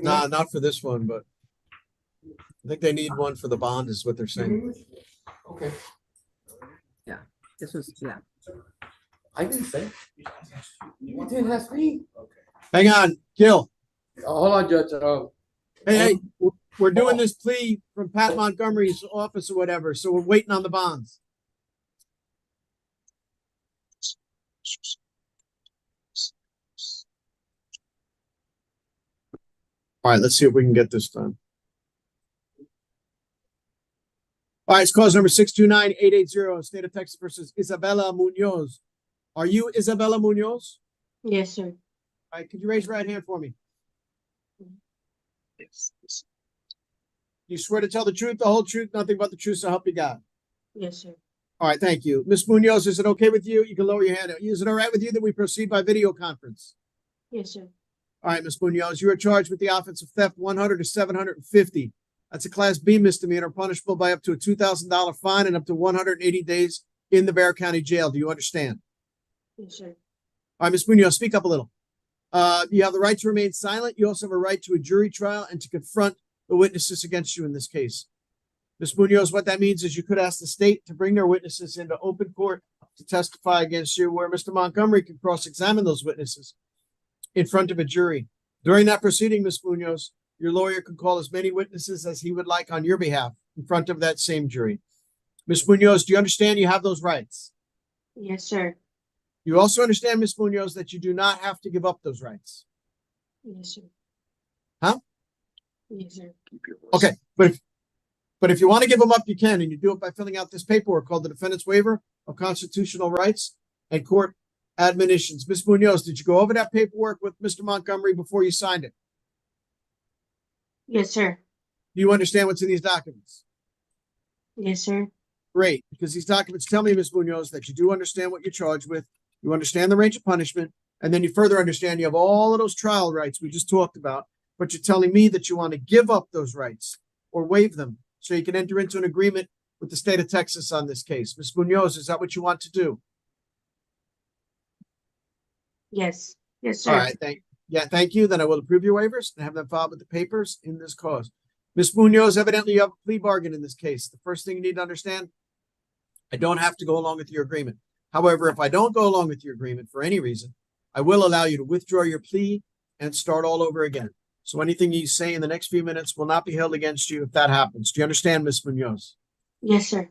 Nah, not for this one, but I think they need one for the bond is what they're saying. Okay. Yeah, this was, yeah. I didn't say. You didn't ask me. Hang on, Gil. Hold on, Judge. Hey, we're doing this plea from Pat Montgomery's office or whatever, so we're waiting on the bonds. All right, let's see if we can get this done. All right, it's cause number 629-880, State of Texas versus Isabella Munoz. Are you Isabella Munoz? Yes, sir. All right, could you raise your right hand for me? Yes. You swear to tell the truth, the whole truth, nothing but the truth, so help you God. Yes, sir. All right, thank you. Ms. Munoz, is it okay with you? You can lower your hand. Is it all right with you that we proceed by video conference? Yes, sir. All right, Ms. Munoz, you are charged with the offense of theft 100 to 750. That's a Class B misdemeanor, punishable by up to a $2,000 fine and up to 180 days in the Bexar County Jail. Do you understand? Yes, sir. All right, Ms. Munoz, speak up a little. You have the right to remain silent. You also have a right to a jury trial and to confront the witnesses against you in this case. Ms. Munoz, what that means is you could ask the state to bring their witnesses into open court to testify against you, where Mr. Montgomery can cross-examine those witnesses in front of a jury. During that proceeding, Ms. Munoz, your lawyer can call as many witnesses as he would like on your behalf in front of that same jury. Ms. Munoz, do you understand you have those rights? Yes, sir. You also understand, Ms. Munoz, that you do not have to give up those rights. Yes, sir. Huh? Yes, sir. Okay, but if you want to give them up, you can, and you do it by filling out this paperwork called the Defendant's Waiver of Constitutional Rights and Court Admonitions. Ms. Munoz, did you go over that paperwork with Mr. Montgomery before you signed it? Yes, sir. Do you understand what's in these documents? Yes, sir. Great, because these documents tell me, Ms. Munoz, that you do understand what you're charged with, you understand the range of punishment, and then you further understand you have all of those trial rights we just talked about, but you're telling me that you want to give up those rights or waive them so you can enter into an agreement with the state of Texas on this case. Ms. Munoz, is that what you want to do? Yes. Yes, sir. All right, thank you. Then I will approve your waivers and have them filed with the papers in this cause. Ms. Munoz, evidently you have a plea bargain in this case. The first thing you need to understand, I don't have to go along with your agreement. However, if I don't go along with your agreement for any reason, I will allow you to withdraw your plea and start all over again. So anything you say in the next few minutes will not be held against you if that happens. Do you understand, Ms. Munoz? Yes, sir.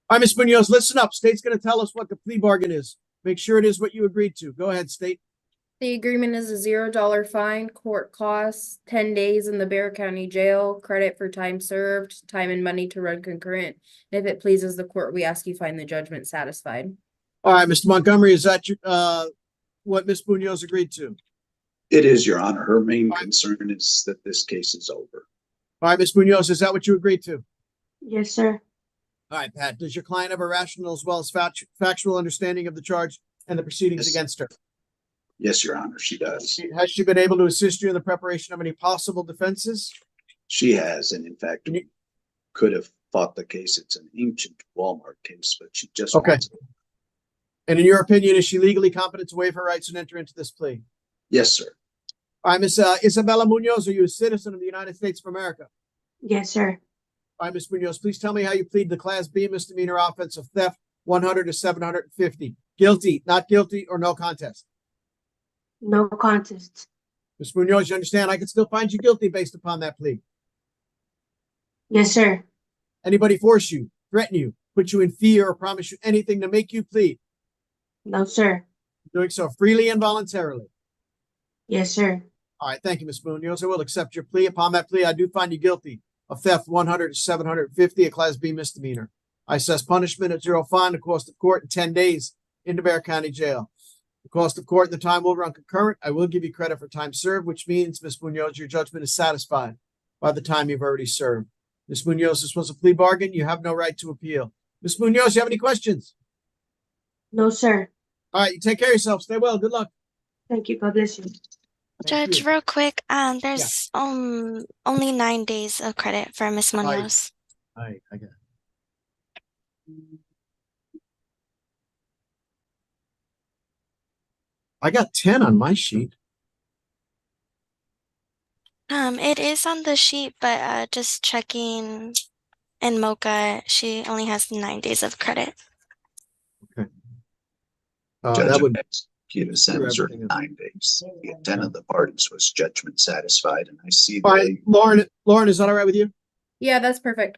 All right, Ms. Munoz, listen up. State's going to tell us what the plea bargain is. Make sure it is what you agreed to. Go ahead, State. The agreement is a $0 fine, court costs, 10 days in the Bexar County Jail, credit for time served, time and money to run concurrent. And if it pleases the court, we ask you find the judgment satisfied. All right, Mr. Montgomery, is that what Ms. Munoz agreed to? It is, Your Honor. Her main concern is that this case is over. All right, Ms. Munoz, is that what you agreed to? Yes, sir. All right, Pat, does your client have a rational as well as factual understanding of the charge and the proceedings Yes. against her? Yes, Your Honor, she does. Has she been able to assist you in the preparation of any possible defenses? She has, and in fact, we could have fought the case. It's an ancient Walmart case, but she just Okay. wants it. And in your opinion, is she legally competent to waive her rights and enter into this plea? Yes, sir. All right, Ms. Isabella Munoz, are you a citizen of the United States of America? Yes, sir. All right, Ms. Munoz, please tell me how you plead the Class B misdemeanor offense of theft 100 to 750. Guilty, not guilty, or no contest? No contest. Ms. Munoz, you understand I can still find you guilty based upon that plea. Yes, sir. Anybody force you, threaten you, put you in fear, or promise you anything to make you plead? No, sir. Doing so freely and voluntarily. Yes, sir. All right, thank you, Ms. Munoz. I will accept your plea. Upon that plea, I do find you guilty of theft 100 to 750, a Class B misdemeanor. I assess punishment at $0 fine, the cost of court, and 10 days in the Bexar County Jail. The cost of court and the time will run concurrent. I will give you credit for time served, which means, Ms. Munoz, your judgment is satisfied by the time you've already served. Ms. Munoz, this was a plea bargain. You have no right to appeal. Ms. Munoz, you have any questions? No, sir. All right, you take care of yourself. Stay well. Good luck. Thank you. God bless you. Thank Judge, you. real quick, there's only 9 days of credit for Miss Munoz. All right, I got it. I got 10 on my sheet. It is on the sheet, but just checking in Mocha, she only has 9 days of credit. That Judge would execute a sentence for everything. 9 days. The intent of the parties was judgment satisfied, and I see all that right, Lauren, is that all right with you? Yeah, that's perfect.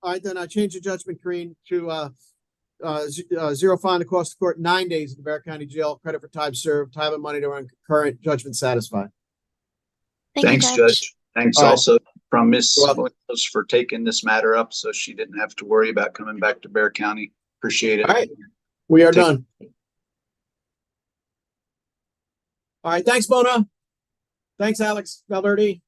All right, then I change the judgment, Kareen, to zero fine to cost the court 9 days in the Bexar County Jail, credit for time served, time and money to run concurrent, judgment satisfied. Thank you, Thanks, Judge. Thanks All right. also from Ms. You're welcome. Munoz for taking this matter up so she didn't have to worry about coming back to Bexar County. Appreciate it. All right, we are Take- done. All right, thanks, Bona. Thanks, Alex Valverde.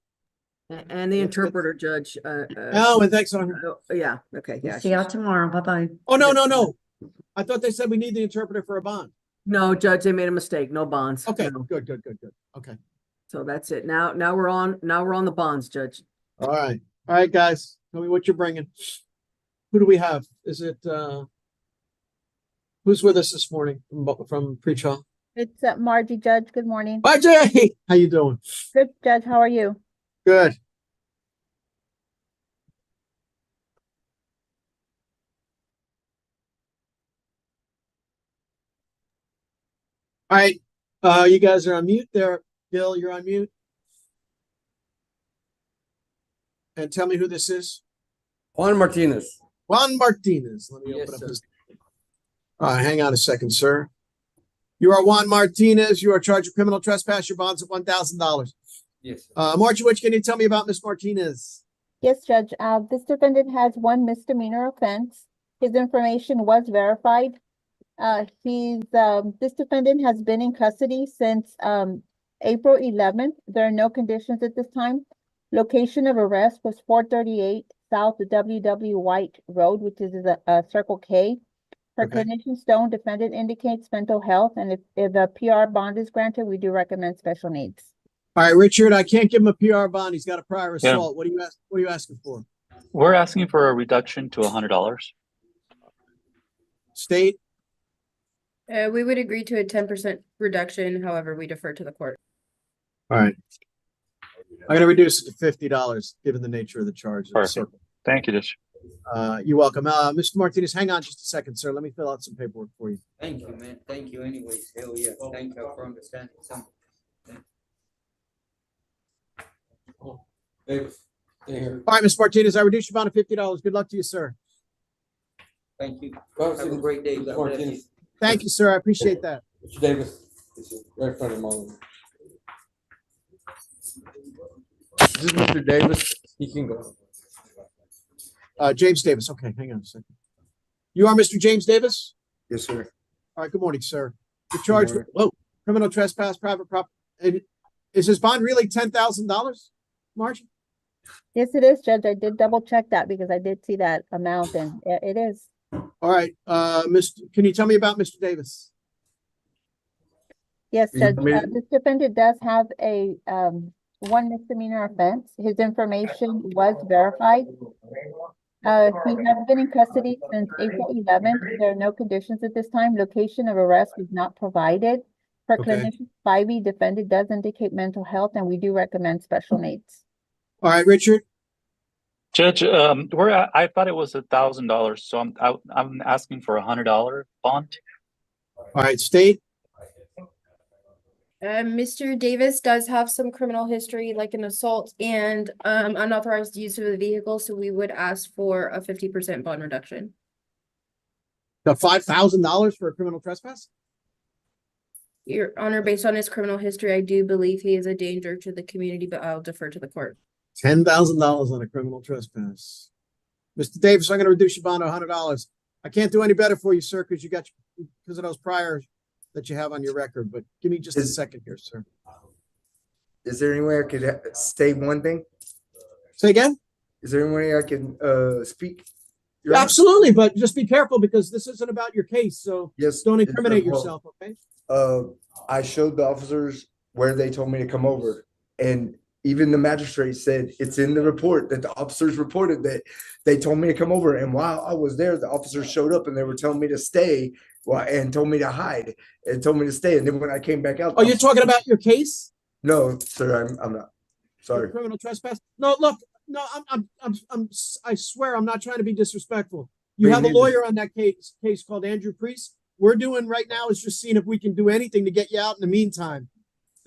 And the interpreter, Judge. Oh, and thanks, Sonia. Yeah, okay, yeah. See y'all tomorrow. Bye-bye. Oh, no. I thought they said we need the interpreter for a bond. No, Judge, they made a mistake. No bonds. Okay, No. good. Okay. So that's it. Now we're on the bonds, Judge. All right, guys. Tell me what you're bringing. Who do we have? Is it, who's with us this morning from pretrial? It's Margie, Judge. Good morning. Margie, how you doing? Good, Judge. How are you? Good. All right, you guys are on mute there. Bill, you're on mute. And tell me who this is. Juan Martinez. Juan Martinez. Let me Yes, open up sir. his. All right, hang on a second, sir. You are Juan Martinez. You are charged with criminal trespass. Your bond's at $1,000. Yes. Margie, what can you tell me about Miss Martinez? Yes, Judge. This defendant has one misdemeanor offense. His information was verified. This defendant has been in custody since April 11th. There are no conditions at this time. Location of arrest was 438 South W.W. White Road, which is a Circle K. For Okay. clinician stone, defendant indicates mental health, and if a PR bond is granted, we do recommend special needs. All right, Richard, I can't give him a PR bond. He's got a prior assault. What are you asking for? We're asking for a reduction to $100. State? We would agree to a 10% reduction, however, we defer to the court. All right. I'm going to reduce it to $50, given the nature of the charge. Perfect. Thank you, Judge. You're welcome. Mr. Martinez, hang on just a second, sir. Let me fill out some paperwork for you. Thank you, man. Thank you anyways. Hell yeah. Thank you for understanding. Davis, stay here. All right, Ms. Martinez, I reduced your bond to $50. Good luck to you, sir. Thank you. Have a great day. God bless you. Thank you, sir. I appreciate that. Mr. Davis, this is right in front of him. This is Mr. Davis. He can go. James Davis. Okay, hang on a second. You are Mr. James Davis? Yes, sir. All right, good morning, sir. You're charged with criminal trespass, private property. And is his bond really $10,000, Margie? Yes, it is, Judge. I did double check that because I did see that amount, and it is. All right, can you tell me about Mr. Davis? Yes, Can you Judge. tell me- This defendant does have a one misdemeanor offense. His information was verified. He has been in custody since April 11th. There are no conditions at this time. Location of arrest is not provided. For Okay. clinician 5E, defendant does indicate mental health, and we do recommend special needs. All right, Richard. Judge, I thought it was $1,000, so I'm asking for $100 bond. All right, state. Mr. Davis does have some criminal history, like an assault and unauthorized use of the vehicle, so we would ask for a 50% bond reduction. The $5,000 for a criminal trespass? Your Honor, based on his criminal history, I do believe he is a danger to the community, but I'll defer to the court. $10,000 on a criminal trespass. Mr. Davis, I'm going to reduce your bond to $100. I can't do any better for you, sir, because of those priors that you have on your record, but give me just a second here, sir. Is there any way I could say one thing? Say again? Is there any way I can speak? Yeah, absolutely, but just be careful because this isn't about your case, so Yes. don't incriminate well, yourself, okay? I showed the officers where they told me to come over, and even the magistrate said it's in the report that the officers reported that they told me to come over. And while I was there, the officers showed up and they were telling me to stay, well, and told me to hide and told me to stay. And then when I came back out, Oh, you're talking about your case? no, sir, I'm not. For Sorry. criminal trespass? No, look, no, I swear I'm not trying to be disrespectful. You Me have a neither. lawyer on that case called Andrew Priest. We're doing right now is just seeing if we can do anything to get you out in the meantime.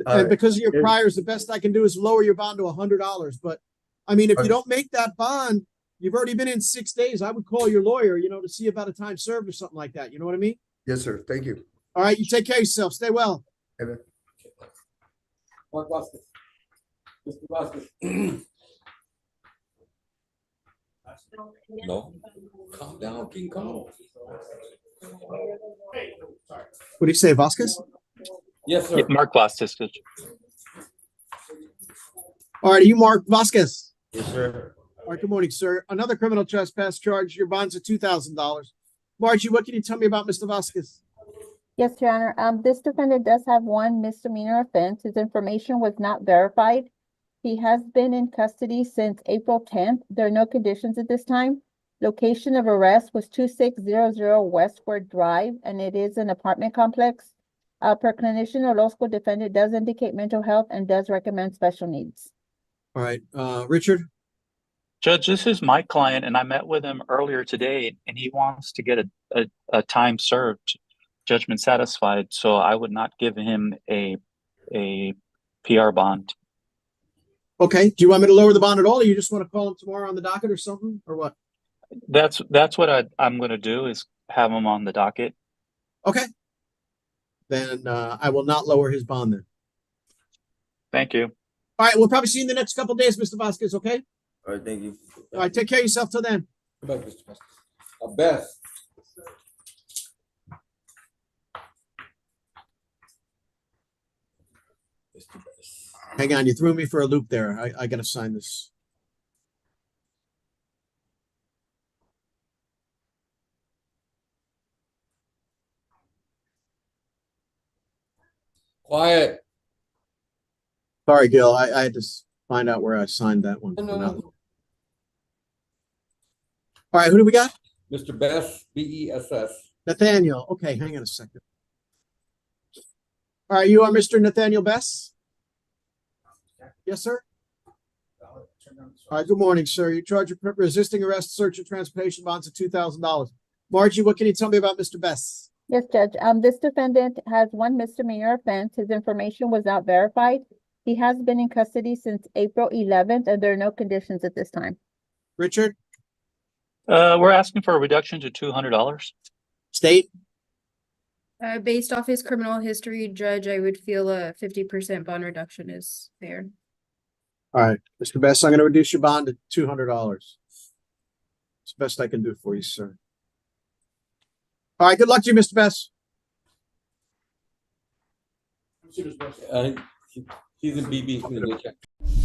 And because of your Here- priors, the best I can do is lower your bond to $100. But I mean, if you Okay. don't make that bond, you've already been in 6 days. I would call your lawyer, to see about a time served or something like that. You know what I mean? Yes, sir. Thank you. All right, you take care of yourself. Stay well. Amen. Mark Vasquez. Mr. Vasquez. No, calm down, King Kong. What do you say, Vasquez? Yes, Yeah, sir. Mark Vasquez, Judge. All right, are you Mark Vasquez? Yes, sir. All right, good morning, sir. Another criminal trespass charge. Your bond's at $2,000. Margie, what can you tell me about Mr. Vasquez? Yes, Your Honor. This defendant does have one misdemeanor offense. His information was not verified. He has been in custody since April 10th. There are no conditions at this time. Location of arrest was 2600 Westward Drive, and it is an apartment complex. Per clinician Orozco, defendant does indicate mental health and does recommend special needs. All right, Richard? Judge, this is my client, and I met with him earlier today, and he wants to get a time served, judgment satisfied. So I would not give him a PR bond. Okay, do you want me to lower the bond at all, or you just want to call him tomorrow on the docket or something, or what? That's what I'm going to do is have him on the docket. Okay. Then I will not lower his bond then. Thank you. All right, we'll probably see you in the next couple of days, Mr. Vasquez, okay? All right, thank you. All right, take care of yourself till then. Come back, Mr. Vasquez. Beth. Mr. Best. Hang on, you threw me for a loop there. I gotta sign this. Quiet. Sorry, Gil, I had to find out where I signed that one. No. All right, who do we got? Mr. Bess, B-E-S-S. Nathaniel. Okay, hang on a second. All right, you are Mr. Nathaniel Bess? Yes, sir? All right, good morning, sir. You charge of resisting arrest, search, and transportation bonds of $2,000. Margie, what can you tell me about Mr. Bess? Yes, Judge. This defendant has one misdemeanor offense. His information was not verified. He has been in custody since April 11th, and there are no conditions at this time. Richard? We're asking for a reduction to $200. State? Based off his criminal history, Judge, I would feel a 50% bond reduction is fair. All right, Mr. Bess, I'm going to reduce your bond to $200. It's the best I can do for you, sir. All right, good luck to you, Mr. Bess. He's in BB.